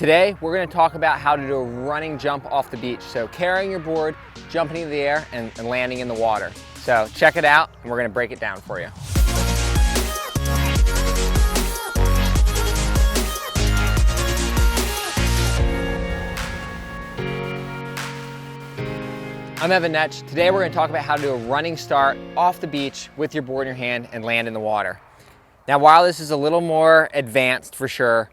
Today, we're gonna talk about how to do a running jump off the beach. So carrying your board, jumping into the air, and landing in the water. So check it out, and we're gonna break it down for you. I'm Evan Netsch. Today we're going to talk about how to do a running start off the beach with your board in your hand and land in the water. Now, while this is a little more advanced for sure,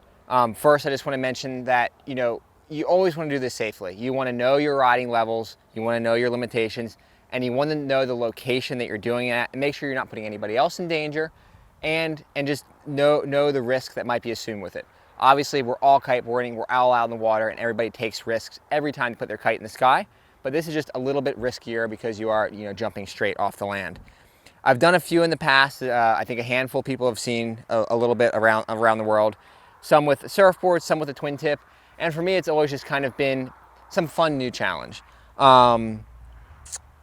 first I just want to mention that you always want to do this safely. You want to know your riding levels, you want to know your limitations, and you want to know the location that you're doing it at, and make sure you're not putting anybody else in danger, and just know the risk that might be assumed with it. Obviously, we're all kiteboarding, we're all out in the water, and everybody takes risks every time they put their kite in the sky. But this is just a little bit riskier because you are jumping straight off the land. I've done a few in the past. I think a handful of people have seen a little bit around the world. Some with surfboards, some with a twin tip. And for me, it's always just kind of been some fun new challenge. There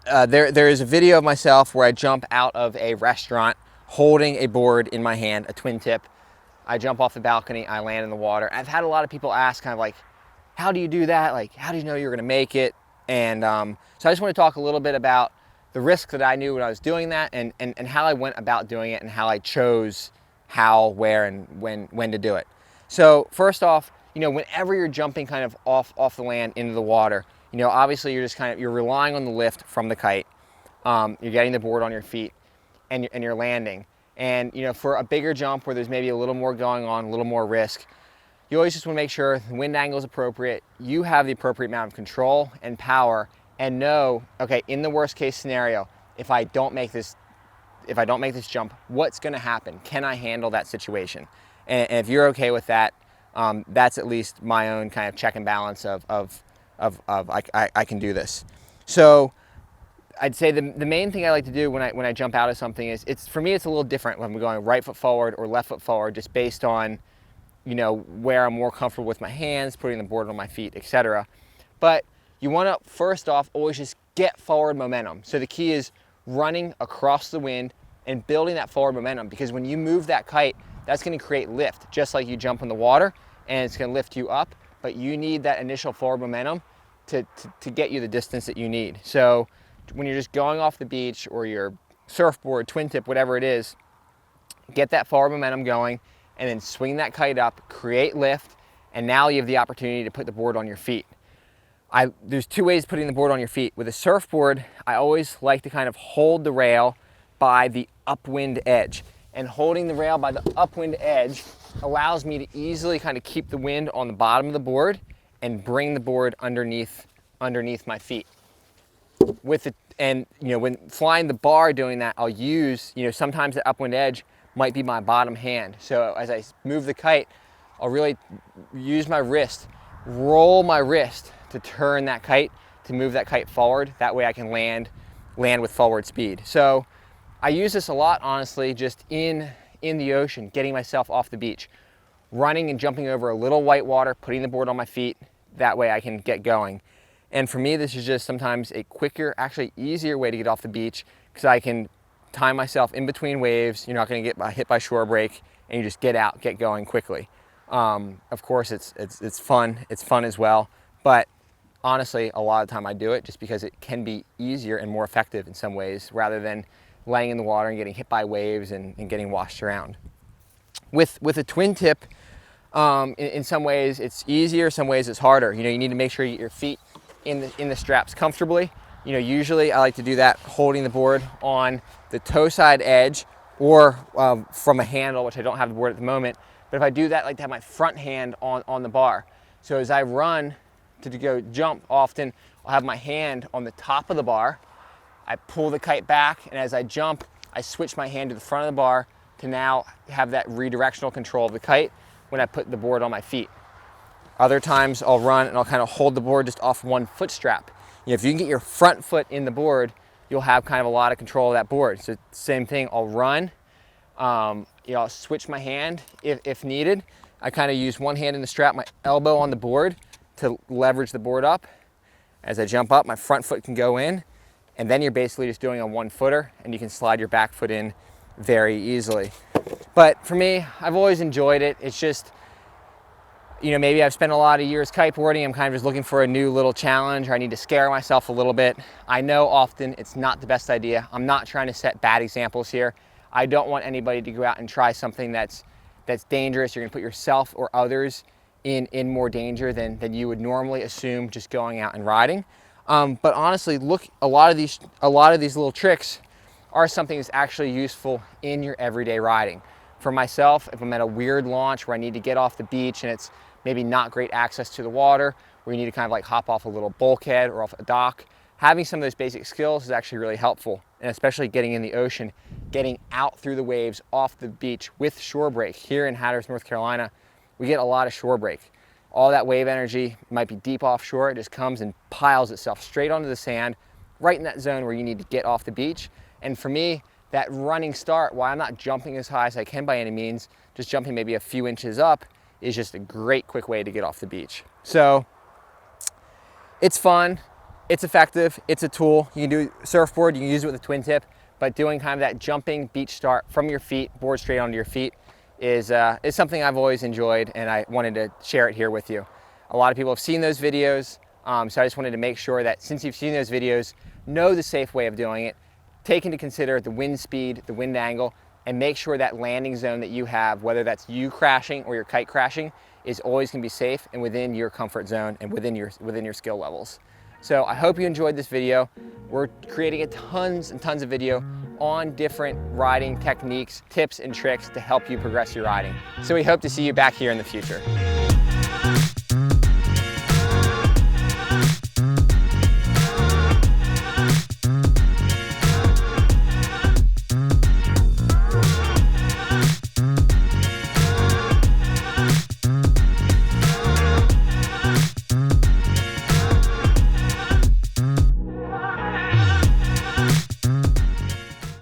is a video of myself where I jump out of a restaurant holding a board in my hand, a twin tip. I jump off the balcony, I land in the water. I've had a lot of people ask kind of like, how do you do that? Like, how do you know you're gonna make it? And so I just want to talk a little bit about the risk that I knew when I was doing that, and how I went about doing it, and how I chose how, where, and when to do it. So first off, whenever you're jumping kind of off the land into the water, obviously you're relying on the lift from the kite. You're getting the board on your feet, and you're landing. And for a bigger jump where there's maybe a little more going on, a little more risk, you always just want to make sure the wind angle is appropriate, you have the appropriate amount of control and power, and know, okay, in the worst case scenario, if I don't make this jump, what's going to happen? Can I handle that situation? And if you're okay with that, that's at least my own kind of check and balance of I can do this. So I'd say the main thing I like to do when I jump out of something is, for me it's a little different when I'm going right foot forward or left foot forward, just based on where I'm more comfortable with my hands, putting the board on my feet, etc. But you want to, first off, always just get forward momentum. So the key is running across the wind and building that forward momentum, because when you move that kite, that's going to create lift, just like you jump in the water, and it's going to lift you up, but you need that initial forward momentum to get you the distance that you need. So when you're just going off the beach, or your surfboard, twin tip, whatever it is, get that forward momentum going, and then swing that kite up, create lift, and now you have the opportunity to put the board on your feet. There's two ways of putting the board on your feet. With a surfboard, I always like to kind of hold the rail by the upwind edge. And holding the rail by the upwind edge allows me to easily kind of keep the wind on the bottom of the board and bring the board underneath my feet. When flying the bar doing that, I'll use, sometimes the upwind edge might be my bottom hand. So as I move the kite, I'll really use my wrist, roll my wrist to turn that kite, to move that kite forward. That way I can land with forward speed. So I use this a lot, honestly, just in the ocean, getting myself off the beach, running and jumping over a little white water, putting the board on my feet. That way I can get going. And for me, this is just sometimes a quicker, actually easier way to get off the beach, because I can time myself in between waves. You're not going to get hit by shore break, and you just get out, get going quickly. Of course, it's fun. It's fun as well. But honestly, a lot of the time I do it just because it can be easier and more effective in some ways, rather than laying in the water and getting hit by waves and getting washed around. With a twin tip, in some ways it's easier, some ways it's harder. You need to make sure you get your feet in the straps comfortably. Usually I like to do that holding the board on the toe side edge, or from a handle, which I don't have the board at the moment. But if I do that, I like to have my front hand on the bar. So as I run to go jump, often I'll have my hand on the top of the bar. I pull the kite back, and as I jump, I switch my hand to the front of the bar to now have that redirectional control of the kite when I put the board on my feet. Other times I'll run and I'll kind of hold the board just off one foot strap. If you can get your front foot in the board, you'll have kind of a lot of control of that board. So same thing, I'll run, I'll switch my hand if needed. I kind of use one hand in the strap, my elbow on the board to leverage the board up. As I jump up, my front foot can go in, and then you're basically just doing a one footer, and you can slide your back foot in very easily. But for me, I've always enjoyed it. It's just, You know, maybe I've spent a lot of years kiteboarding. I'm kind of just looking for a new little challenge, or I need to scare myself a little bit. I know often it's not the best idea. I'm not trying to set bad examples here. I don't want anybody to go out and try something that's dangerous. You're gonna put yourself or others in more danger than you would normally assume just going out and riding. But honestly, look, a lot of these little tricks are something that's actually useful in your everyday riding. For myself, if I'm at a weird launch where I need to get off the beach and it's maybe not great access to the water, where you need to kind of like hop off a little bulkhead or off a dock, having some of those basic skills is actually really helpful. And especially getting in the ocean, getting out through the waves off the beach with shore break. Here in Hatteras, North Carolina, we get a lot of shore break. All that wave energy might be deep offshore, it just comes and piles itself straight onto the sand, right in that zone where you need to get off the beach. And for me, that running start, while I'm not jumping as high as I can by any means, just jumping maybe a few inches up is just a great quick way to get off the beach. So it's fun, it's effective, it's a tool. You can do surfboard, you can use it with a twin tip, but doing kind of that jumping beach start from your feet, board straight onto your feet, is something I've always enjoyed, and I wanted to share it here with you. A lot of people have seen those videos, so I just wanted to make sure that since you've seen those videos, know the safe way of doing it, take into consider the wind speed, the wind angle, and make sure that landing zone that you have, whether that's you crashing or your kite crashing, is always gonna be safe and within your comfort zone and within your skill levels. So I hope you enjoyed this video. We're creating tons and tons of video on different riding techniques, tips, and tricks to help you progress your riding. So we hope to see you back here in the future.